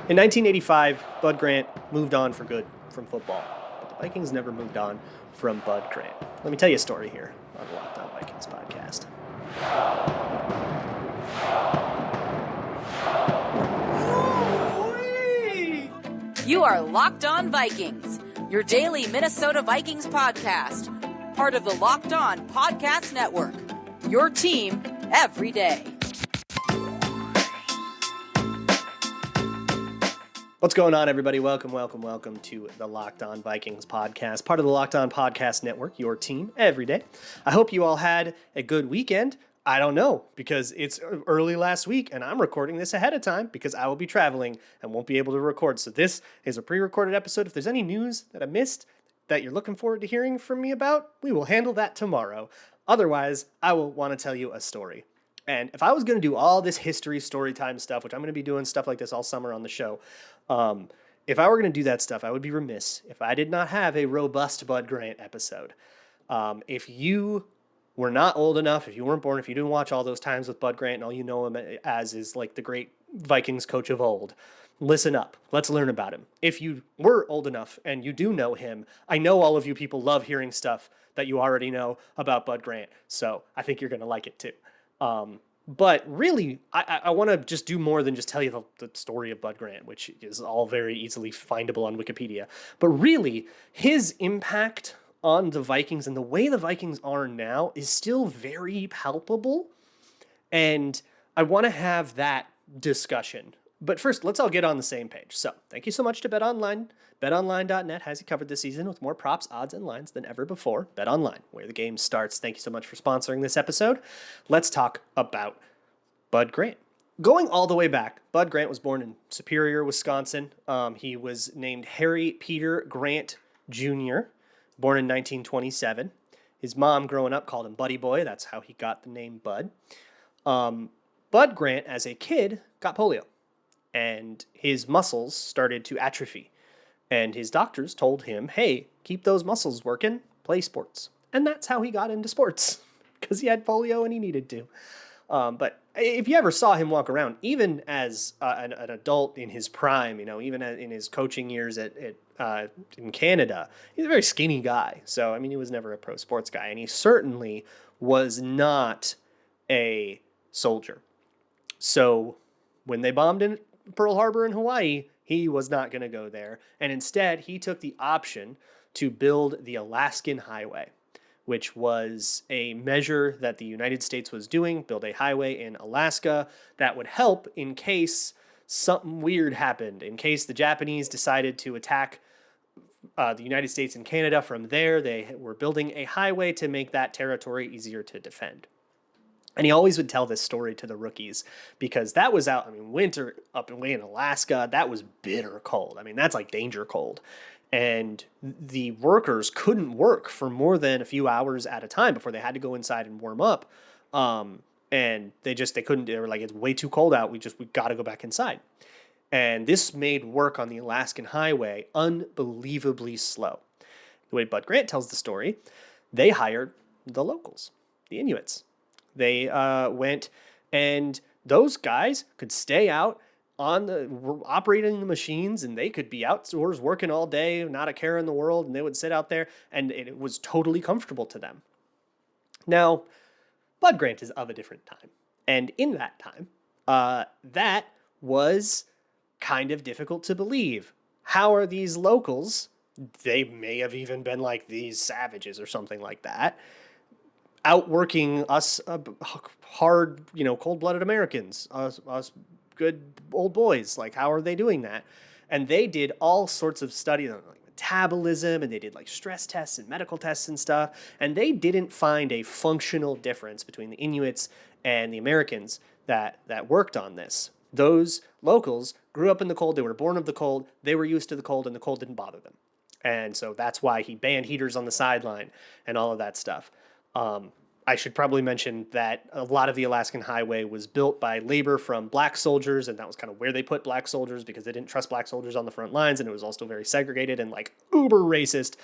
In 1985, Bud Grant moved on for good from football, but the Vikings never moved on from Bud Grant. Let me tell you a story here on the Locked On Vikings podcast. You are Locked On Vikings, your daily Minnesota Vikings podcast, part of the Locked On Podcast Network, your team every day. What's going on, everybody? Welcome to the Locked On Vikings podcast, part of the Locked On Podcast Network, your team every day. I hope you all had a good weekend. I don't know, because it's early last week, and I'm recording this ahead of time because I will be traveling and won't be able to record. So this is a pre-recorded episode. If there's any news that I missed that you're looking forward to hearing from me about, we will handle that tomorrow. Otherwise, I will want to tell you a story. And if I was going to do all this history, story time stuff, which I'm going to be doing stuff like this all summer on the show, if I were going to do that stuff, I would be remiss if I did not have a robust Bud Grant episode. If you were not old enough, if you weren't born, if you didn't watch all those times with Bud Grant and all you know him as is like the great Vikings coach of old, listen up. Let's learn about him. If you were old enough and you do know him, I know all of you people love hearing stuff that you already know about Bud Grant, so I think you're going to like it too. But really, I want to just do more than just tell you the story of Bud Grant, which is all very easily findable on Wikipedia. But really, his impact on the Vikings and the way the Vikings are now is still very palpable. And I want to have that discussion. But first, let's all get on the same page. So, thank you so much to BetOnline. BetOnline.net has you covered this season with more props, odds, and lines than ever before. BetOnline, where the game starts. Thank you so much for sponsoring this episode. Let's talk about Bud Grant. Going all the way back, Bud Grant was born in Superior, Wisconsin. He was named Harry Peter Grant Jr., born in 1927. His mom, growing up, called him Buddy Boy. That's how he got the name Bud. Bud Grant, as a kid, got polio, and his muscles started to atrophy. And his doctors told him, hey, keep those muscles working, play sports. And that's how he got into sports, because he had polio and he needed to. But if you ever saw him walk around, even as an adult in his prime, even in his coaching years in Canada, he's a very skinny guy. So, I mean, he was never a pro sports guy. And he certainly was not a soldier. So when they bombed in Pearl Harbor in Hawaii, he was not going to go there. And instead, he took the option to build the Alaskan Highway, which was a measure that the United States was doing, build a highway in Alaska that would help in case something weird happened, in case the Japanese decided to attack the United States and Canada from there. They were building a highway to make that territory easier to defend. And he always would tell this story to the rookies because that was winter up and way in Alaska, that was bitter cold. I mean, that's like danger cold. And the workers couldn't work for more than a few hours at a time before they had to go inside and warm up. And they couldn't, they were like, it's way too cold out. We got to go back inside. And this made work on the Alaskan Highway unbelievably slow. The way Bud Grant tells the story, they hired the locals, the Inuits. They went, and those guys could stay out operating the machines, and they could be outdoors working all day, not a care in the world, and they would sit out there, and it was totally comfortable to them. Now, Bud Grant is of a different time, and in that time, that was kind of difficult to believe. How are these locals, they may have even been like these savages or something like that, outworking us hard, cold-blooded Americans, us good old boys? Like, how are they doing that? And they did all sorts of studies on like metabolism, and they did like stress tests and medical tests and stuff, and they didn't find a functional difference between the Inuits and the Americans that worked on this. Those locals grew up in the cold, they were born of the cold, they were used to the cold, and the cold didn't bother them. And so that's why he banned heaters on the sideline and all of that stuff. I should probably mention that a lot of the Alaskan Highway was built by labor from black soldiers, and that was kind of where they put black soldiers because they didn't trust black soldiers on the front lines, and it was also very segregated and like uber racist.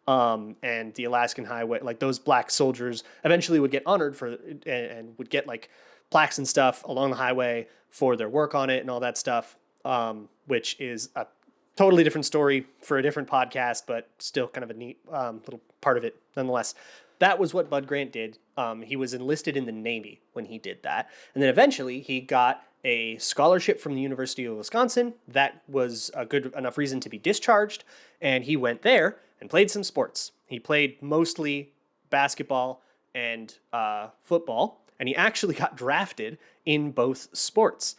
And the Alaskan Highway, like those black soldiers eventually would get honored for and would get like plaques and stuff along the highway for their work on it and all that stuff. which is a totally different story for a different podcast, but still kind of a neat little part of it nonetheless. That was what Bud Grant did. He was enlisted in the Navy when he did that. And then eventually he got a scholarship from the University of Wisconsin. That was a good enough reason to be discharged. And he went there and played some sports. He played mostly basketball and football. And he actually got drafted in both sports.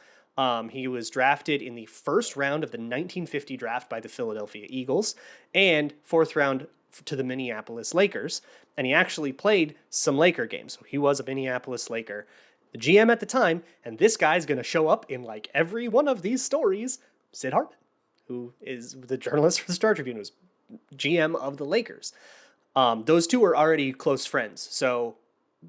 He was drafted in the first round of the 1950 draft by the Philadelphia Eagles and fourth round to the Minneapolis Lakers. And he actually played some Laker games. So he was a Minneapolis Laker. The GM at the time, and this guy's going to show up in like every one of these stories, Sid Hartman, who is the journalist for the Star Tribune, was GM of the Lakers. Those two were already close friends. So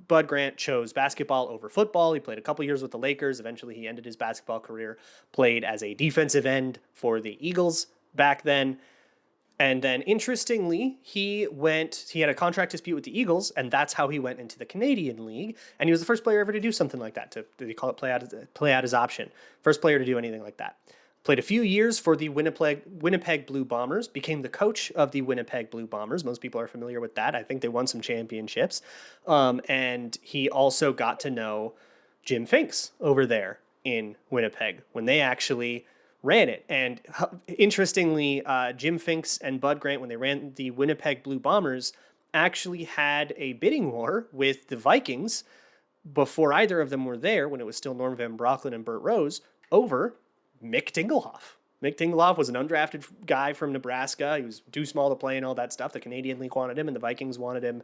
Bud Grant chose basketball over football. He played a couple years with the Lakers. Eventually, he ended his basketball career, played as a defensive end for the Eagles back then. And then, interestingly, he had a contract dispute with the Eagles, and that's how he went into the Canadian League. And he was the first player ever to do something like that. They call it play out his option. First player to do anything like that. Played a few years for the Winnipeg Blue Bombers, became the coach of the Winnipeg Blue Bombers. Most people are familiar with that. I think they won some championships. And he also got to know Jim Finks over there in Winnipeg when they actually ran it. And interestingly, Jim Finks and Bud Grant, when they ran the Winnipeg Blue Bombers, actually had a bidding war with the Vikings before either of them were there, when it was still Norm Van Brocklin and Burt Rose, over Mick Dinglehoff. Mick Dinglehoff was an undrafted guy from Nebraska. He was too small to play and all that stuff. The Canadian League wanted him, and the Vikings wanted him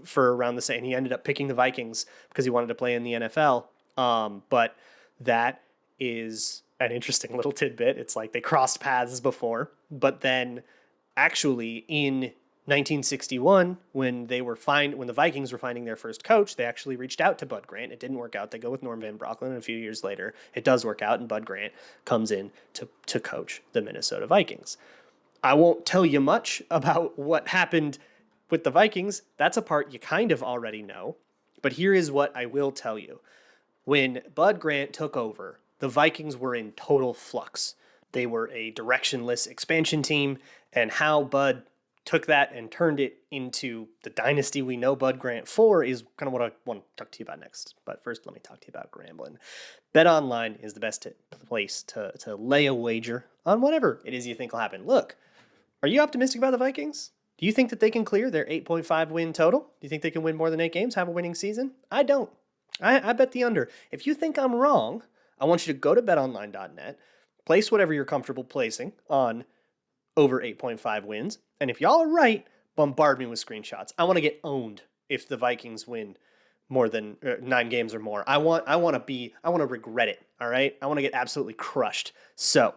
for around the same. And he ended up picking the Vikings because he wanted to play in the NFL. But that is an interesting little tidbit. It's like they crossed paths before, but then actually in 1961, when the Vikings were finding their first coach, they actually reached out to Bud Grant. It didn't work out. They go with Norm Van Brocklin, and a few years later, it does work out, and Bud Grant comes in to coach the Minnesota Vikings. I won't tell you much about what happened with the Vikings. That's a part you kind of already know. But here is what I will tell you. When Bud Grant took over, the Vikings were in total flux. They were a directionless expansion team, and how Bud took that and turned it into the dynasty we know Bud Grant for is kind of what I want to talk to you about next. But first, let me talk to you about Grambling. BetOnline is the best place to lay a wager on whatever it is you think will happen. Look, are you optimistic about the Vikings? Do you think that they can clear their 8.5 win total? Do you think they can win more than 8 games, have a winning season? I don't. I bet the under. If you think I'm wrong, I want you to go to betonline.net, place whatever you're comfortable placing on over 8.5 wins. And if y'all are right, bombard me with screenshots. I want to get owned if the Vikings win more than 9 games or more. I want to regret it. All right. I want to get absolutely crushed. So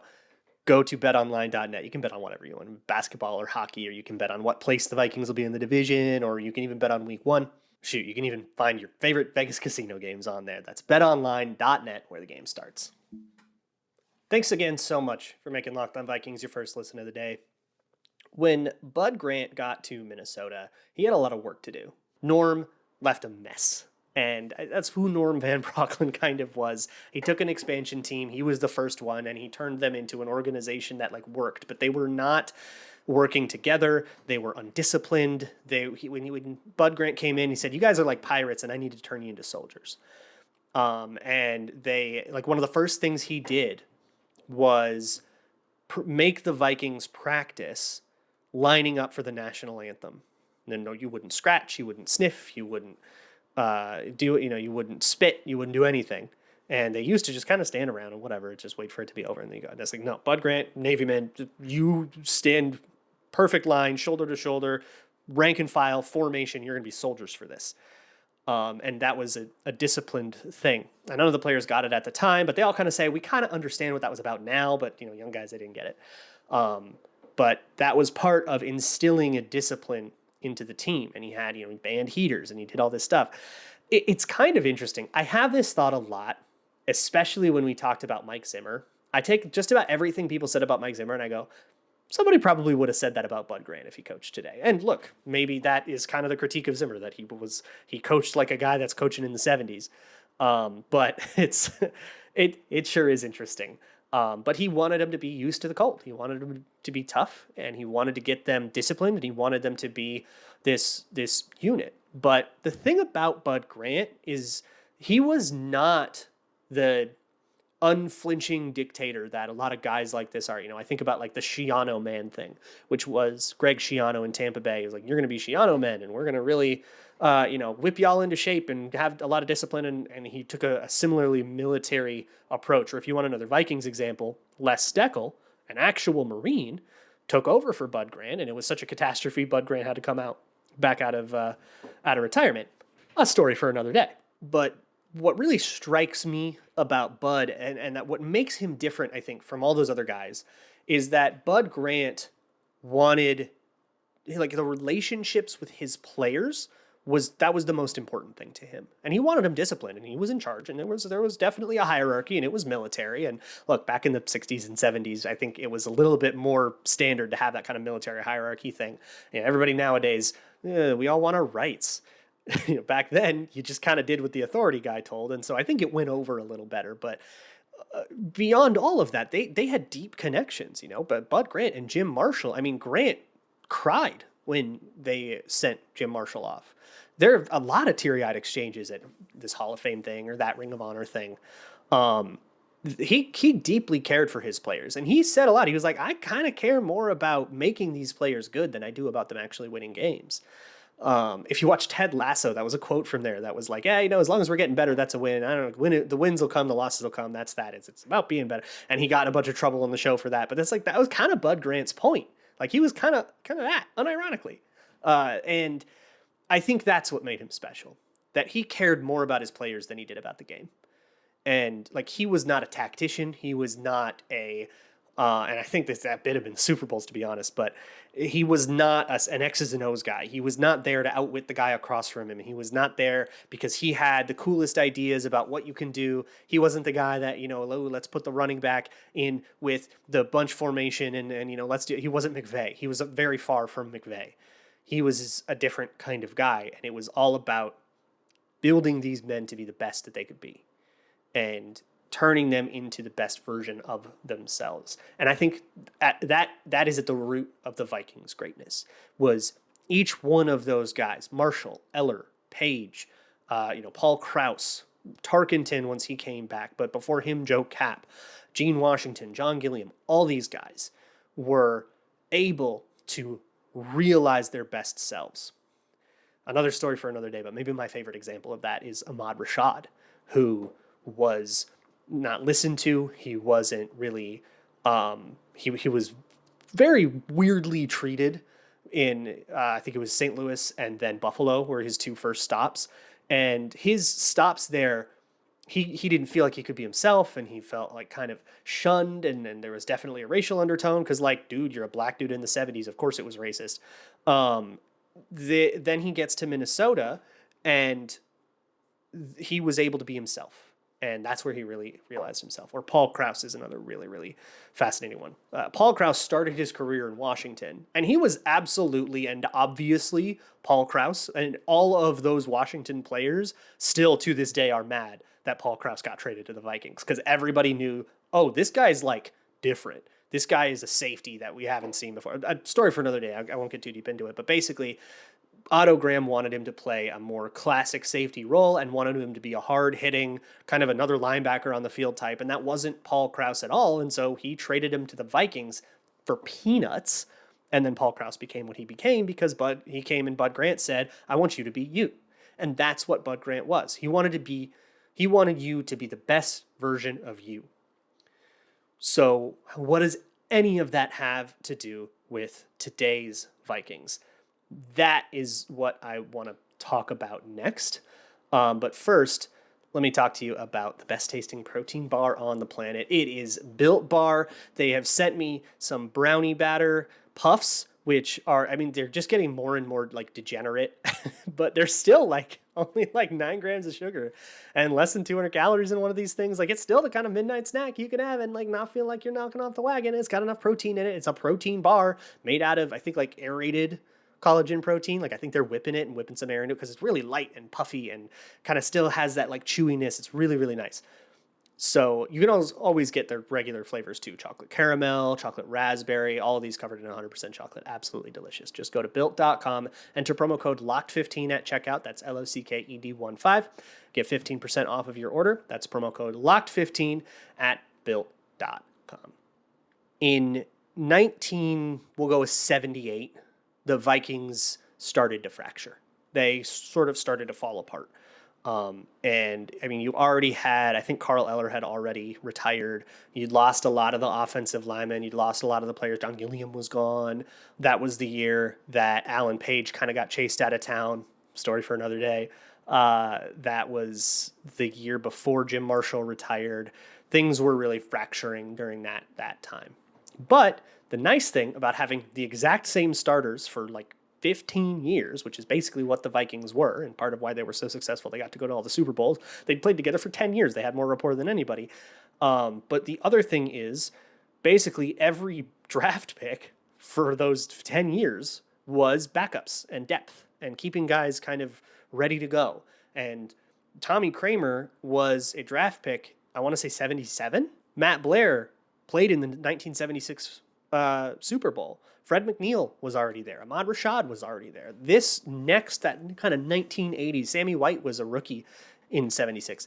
go to betonline.net. You can bet on whatever you want, basketball or hockey, or you can bet on what place the Vikings will be in the division, or you can even bet on week 1. Shoot, you can even find your favorite Vegas casino games on there. That's betonline.net, where the game starts. Thanks again so much for making Locked On Vikings your first listen of the day. When Bud Grant got to Minnesota, he had a lot of work to do. Norm left a mess. And that's who Norm Van Brocklin kind of was. He took an expansion team. He was the first one, and he turned them into an organization that worked. But they were not working together. They were undisciplined. When Bud Grant came in, he said, "You guys are like pirates, and I need to turn you into soldiers." And they one of the first things he did was make the Vikings practice lining up for the national anthem. No, you wouldn't scratch, you wouldn't sniff, you wouldn't you wouldn't spit, you wouldn't do anything. And they used to just kind of stand around and whatever, just wait for it to be over. And they go, that's no, Bud Grant, Navy man, you stand perfect line, shoulder to shoulder, rank and file, formation. You're going to be soldiers for this. And that was a disciplined thing. And none of the players got it at the time, but they all kind of say, we kind of understand what that was about now, but young guys, they didn't get it. But that was part of instilling a discipline into the team. And he had, he banned heaters and he did all this stuff. It's kind of interesting. I have this thought a lot, especially when we talked about Mike Zimmer. I take just about everything people said about Mike Zimmer and I go, somebody probably would have said that about Bud Grant if he coached today. And look, maybe that is kind of the critique of Zimmer, that he coached like a guy that's coaching in the 70s. But it sure is interesting. But he wanted them to be used to the cold. He wanted them to be tough, and he wanted to get them disciplined, and he wanted them to be this unit. But the thing about Bud Grant is he was not the unflinching dictator that a lot of guys like this are. I think about like the Schiano man thing, which was Greg Schiano in Tampa Bay. He was like, you're going to be Schiano men, and we're going to really, whip y'all into shape and have a lot of discipline. And he took a similarly military approach. Or if you want another Vikings example, Les Steckel, an actual Marine, took over for Bud Grant, and it was such a catastrophe. Bud Grant had to come back out of retirement. A story for another day. But what really strikes me about Bud and that what makes him different, I think, from all those other guys is that Bud Grant wanted, like, the relationships with his players was the most important thing to him. And he wanted them disciplined, and he was in charge, and there was definitely a hierarchy, and it was military. And look, back in the 60s and 70s, I think it was a little bit more standard to have that kind of military hierarchy thing. Everybody nowadays, we all want our rights. Back then, you just kind of did what the authority guy told. And so I think it went over a little better. But beyond all of that, they had deep connections, But Bud Grant and Jim Marshall, Grant cried when they sent Jim Marshall off. There are a lot of teary-eyed exchanges at this Hall of Fame thing or that Ring of Honor thing. He deeply cared for his players. And he said a lot. He was like, I kind of care more about making these players good than I do about them actually winning games. If you watch Ted Lasso, that was a quote from there that was like, as long as we're getting better, that's a win. I don't know, the wins will come, the losses will come. It's about being better. And he got in a bunch of trouble on the show for that. But that was kind of Bud Grant's point. Like, he was kind of that, unironically. And I think that's what made him special, that he cared more about his players than he did about the game. And like, he was not a tactician. He was not and I think that bit him in the Super Bowls, to be honest, but he was not an X's and O's guy. He was not there to outwit the guy across from him. He was not there because he had the coolest ideas about what you can do. He wasn't the guy that, let's put the running back in with the bunch formation and he wasn't McVay. He was very far from McVay. He was a different kind of guy, and it was all about building these men to be the best that they could be and turning them into the best version of themselves. And I think that is at the root of the Vikings' greatness, was each one of those guys, Marshall, Eller, Page, Paul Krause, Tarkenton once he came back, but before him, Joe Kapp, Gene Washington, John Gilliam, all these guys were able to realize their best selves. Another story for another day, but maybe my favorite example of that is Ahmad Rashad, who was not listened to. He wasn't really, he was very weirdly treated in, I think it was St. Louis and then Buffalo were his two first stops. And his stops there, he didn't feel like he could be himself, and he felt like kind of shunned, and there was definitely a racial undertone because, like, dude, you're a black dude in the 70s. Of course it was racist. Then he gets to Minnesota, and he was able to be himself. And that's where he really realized himself. Or Paul Krause is another really, really fascinating one. Paul Krause started his career in Washington, and he was absolutely and obviously Paul Krause. And all of those Washington players still to this day are mad that Paul Krause got traded to the Vikings, because everybody knew, oh, this guy's like different. This guy is a safety that we haven't seen before. A story for another day. I won't get too deep into it. But basically, Otto Graham wanted him to play a more classic safety role and wanted him to be a hard-hitting, kind of another linebacker on the field type, and that wasn't Paul Krause at all, and so he traded him to the Vikings for peanuts, and then Paul Krause became what he became because he came and Bud Grant said, I want you to be you. And that's what Bud Grant was. He wanted you to be the best version of you. So what does any of that have to do with today's Vikings? That is what I want to talk about next. But first, let me talk to you about the best tasting protein bar on the planet. It is Built Bar. They have sent me some brownie batter puffs, which are, they're just getting more and more like degenerate, but they're still like only like 9 grams of sugar and less than 200 calories in one of these things. Like, it's still the kind of midnight snack you can have and like not feel like you're knocking off the wagon. It's got enough protein in it. It's a protein bar made out of, I think, like aerated collagen protein. Like, I think they're whipping some air into it because it's really light and puffy and kind of still has that like chewiness. It's really, really nice. So you can always get the regular flavors too. Chocolate caramel, chocolate raspberry, all of these covered in 100% chocolate. Absolutely delicious. Just go to built.com, enter promo code LOCKED15 at checkout. That's LOCKED15. Get 15% off of your order. That's promo code LOCKED15 at built.com. In we'll go with 78, the Vikings started to fracture. They sort of started to fall apart. And I mean, you already had, I think Carl Eller had already retired. You'd lost a lot of the offensive linemen. You'd lost a lot of the players. John Gilliam was gone. That was the year that Alan Page kind of got chased out of town. Story for another day. That was the year before Jim Marshall retired. Things were really fracturing during that time. But the nice thing about having the exact same starters for like 15 years, which is basically what the Vikings were, and part of why they were so successful. They got to go to all the Super Bowls. They'd played together for 10 years. They had more rapport than anybody. But the other thing is, basically every draft pick for those 10 years was backups and depth and keeping guys kind of ready to go. And Tommy Kramer was a draft pick, I want to say 77. Matt Blair played in the 1976 Super Bowl. Fred McNeil was already there. Ahmad Rashad was already there. That kind of 1980s, Sammy White was a rookie in 76.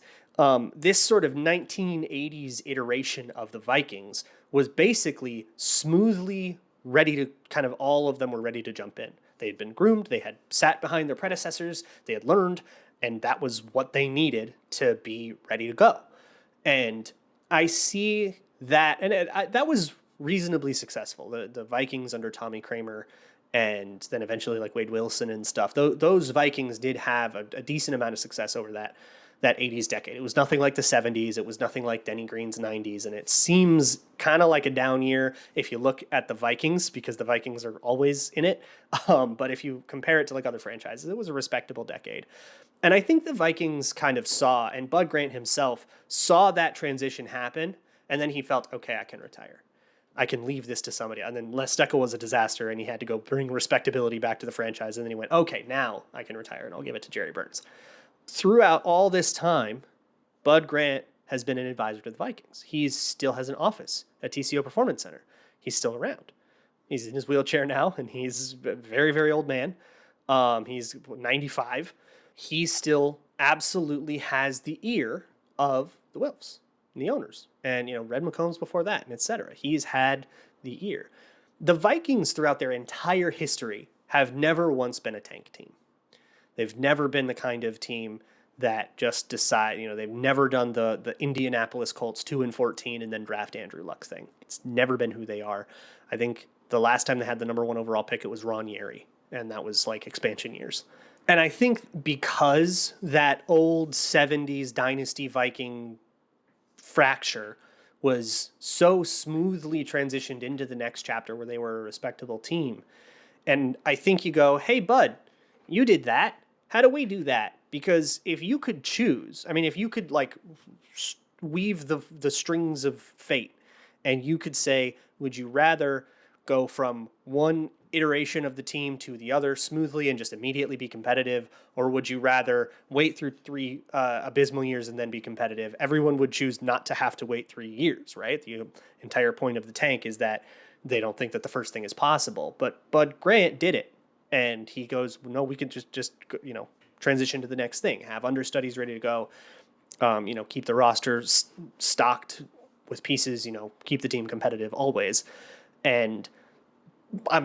This sort of 1980s iteration of the Vikings was basically smoothly ready to, kind of all of them were ready to jump in. They had been groomed. They had sat behind their predecessors. They had learned, and that was what they needed to be ready to go. And I see that, and that was reasonably successful. The Vikings under Tommy Kramer and then eventually like Wade Wilson and stuff, those Vikings did have a decent amount of success over that 80s decade. It was nothing like the 70s. It was nothing like Denny Green's 90s. And it seems kind of like a down year if you look at the Vikings, because the Vikings are always in it. But if you compare it to like other franchises, it was a respectable decade. And I think the Vikings kind of saw, and Bud Grant himself saw that transition happen. And then he felt, okay, I can retire. I can leave this to somebody. And then Les Steckel was a disaster, and he had to go bring respectability back to the franchise. And then he went, okay, now I can retire, and I'll give it to Jerry Burns. Throughout all this time, Bud Grant has been an advisor to the Vikings. He still has an office at TCO Performance Center. He's still around. He's in his wheelchair now, and he's a very, very old man. He's 95. He still absolutely has the ear of the Wilfs and the owners, and Red McCombs before that, and etc. He's had the ear. The Vikings throughout their entire history have never once been a tank team. They've never been the kind of team that just decide, they've never done the Indianapolis Colts 2-14 and then draft Andrew Luck thing. It's never been who they are. I think the last time they had the number 1 overall pick, it was Ron Yeri, and that was like expansion years. And I think because that old 70s dynasty Viking fracture was so smoothly transitioned into the next chapter where they were a respectable team. And I think you go, hey, Bud, you did that. How do we do that? Because if you could choose, if you could like weave the strings of fate and you could say, would you rather go from one iteration of the team to the other smoothly and just immediately be competitive, or would you rather wait through 3 abysmal years and then be competitive? Everyone would choose not to have to wait 3 years, right? The entire point of the tank is that they don't think that the first thing is possible. But Bud Grant did it, and he goes, no, we can just transition to the next thing, have understudies ready to go, keep the roster stocked with pieces, keep the team competitive always. And I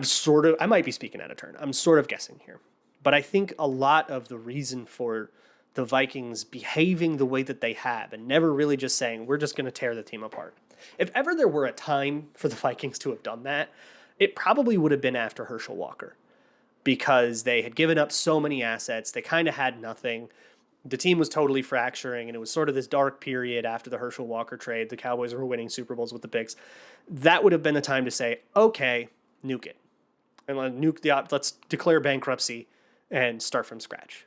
might be speaking out of turn. I'm sort of guessing here. But I think a lot of the reason for the Vikings behaving the way that they have and never really just saying, we're just going to tear the team apart. If ever there were a time for the Vikings to have done that, it probably would have been after Herschel Walker, because they had given up so many assets. They kind of had nothing. The team was totally fracturing, and it was sort of this dark period after the Herschel Walker trade. The Cowboys were winning Super Bowls with the picks. That would have been the time to say, okay, nuke it. And let's declare bankruptcy and start from scratch.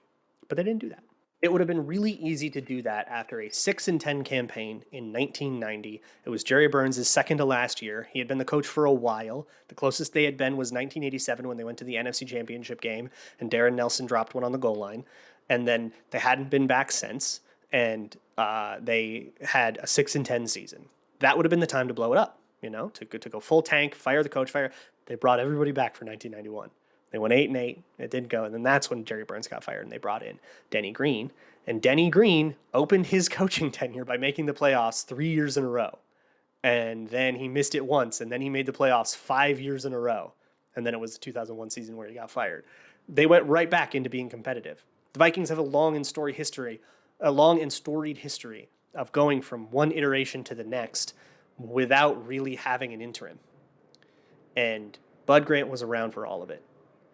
But they didn't do that. It would have been really easy to do that after a 6-10 campaign in 1990. It was Jerry Burns' second to last year. He had been the coach for a while. The closest they had been was 1987 when they went to the NFC Championship game and Darren Nelson dropped one on the goal line. And then they hadn't been back since. and they had a 6-10 season. That would have been the time to blow it up, to go full tank, fire the coach, They brought everybody back for 1991. They went 8-8. It didn't go, and then that's when Jerry Burns got fired, and they brought in Denny Green. And Denny Green opened his coaching tenure by making the playoffs 3 years in a row, and then he missed it once, and then he made the playoffs 5 years in a row, and then it was the 2001 season where he got fired. They went right back into being competitive. The Vikings have a long and storied history of going from one iteration to the next without really having an interim. And Bud Grant was around for all of it.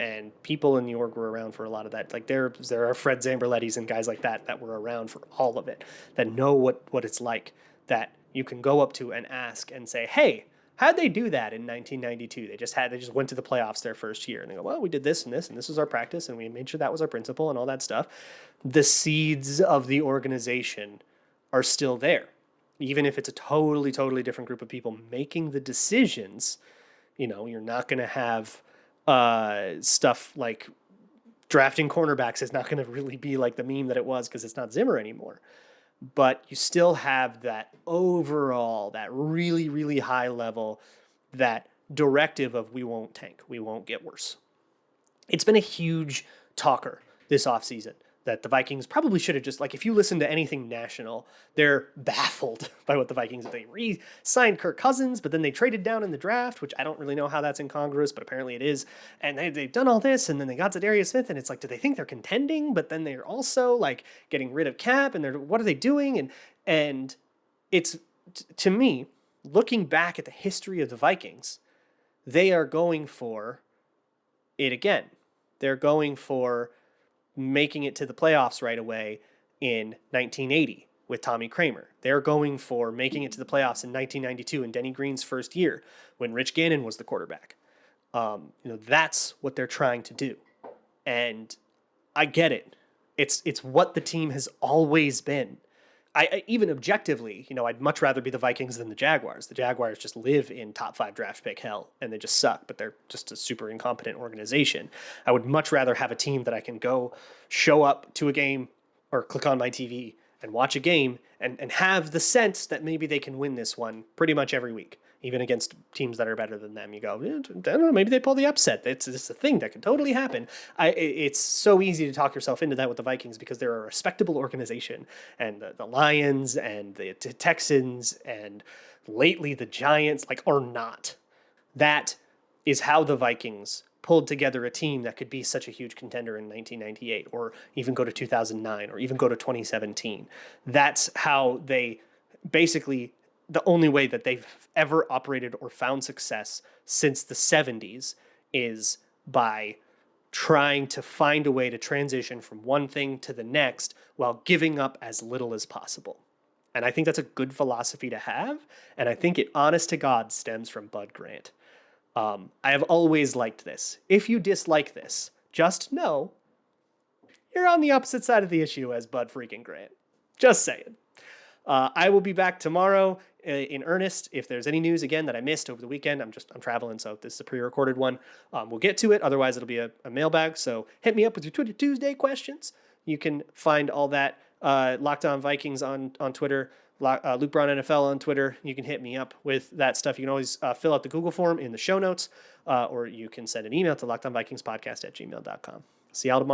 And people in New York were around for a lot of that. Like there are Fred Zamberlettis and guys like that were around for all of it, that know what it's like, that you can go up to and ask and say, hey, how'd they do that in 1992? They just went to the playoffs their first year. And they go, well, we did this and this, and this was our practice, and we made sure that was our principle and all that stuff. The seeds of the organization are still there. Even if it's a totally, totally different group of people making the decisions, you're not going to have stuff like drafting cornerbacks is not going to really be like the meme that it was, because it's not Zimmer anymore. But you still have that overall, that really, really high level, that directive of we won't tank, we won't get worse. It's been a huge talker this offseason that the Vikings probably should have just, like, if you listen to anything national, they're baffled by what the Vikings, they re-signed Kirk Cousins, but then they traded down in the draft, which I don't really know how that's incongruous, but apparently it is. And they've done all this, and then they got Zadarius Smith, and it's like, do they think they're contending? But then they're also like getting rid of cap, and what are they doing? And it's, to me, looking back at the history of the Vikings, they are going for it again. They're going for making it to the playoffs right away in 1980 with Tommy Kramer. They're going for making it to the playoffs in 1992 in Denny Green's first year when Rich Gannon was the quarterback. That's what they're trying to do. And I get it. It's what the team has always been. I even objectively, I'd much rather be the Vikings than the Jaguars. The Jaguars just live in top 5 draft pick hell, and they just suck, but they're just a super incompetent organization. I would much rather have a team that I can go show up to a game or click on my TV and watch a game and have the sense that maybe they can win this one pretty much every week, even against teams that are better than them. You go, I don't know, maybe they pull the upset. It's a thing that can totally happen. It's so easy to talk yourself into that with the Vikings because they're a respectable organization, and the Lions and the Texans and lately the Giants are not. That is how the Vikings pulled together a team that could be such a huge contender in 1998, or even go to 2009, or even go to 2017. That's how they basically, the only way that they've ever operated or found success since the 70s is by trying to find a way to transition from one thing to the next while giving up as little as possible. And I think that's a good philosophy to have, and I think it, honest to God, stems from Bud Grant. I have always liked this. If you dislike this, just know you're on the opposite side of the issue as Bud freaking Grant. Just saying. I will be back tomorrow in earnest. If there's any news again that I missed over the weekend, I'm traveling, so this is a pre-recorded one. We'll get to it. Otherwise, it'll be a mailbag. So hit me up with your Twitter Tuesday questions. You can find all that Locked On Vikings on Twitter. Luke Brown NFL on Twitter. You can hit me up with that stuff. You can always fill out the Google form in the show notes, or you can send an email to lockedonvikingspodcast@gmail.com. See y'all tomorrow.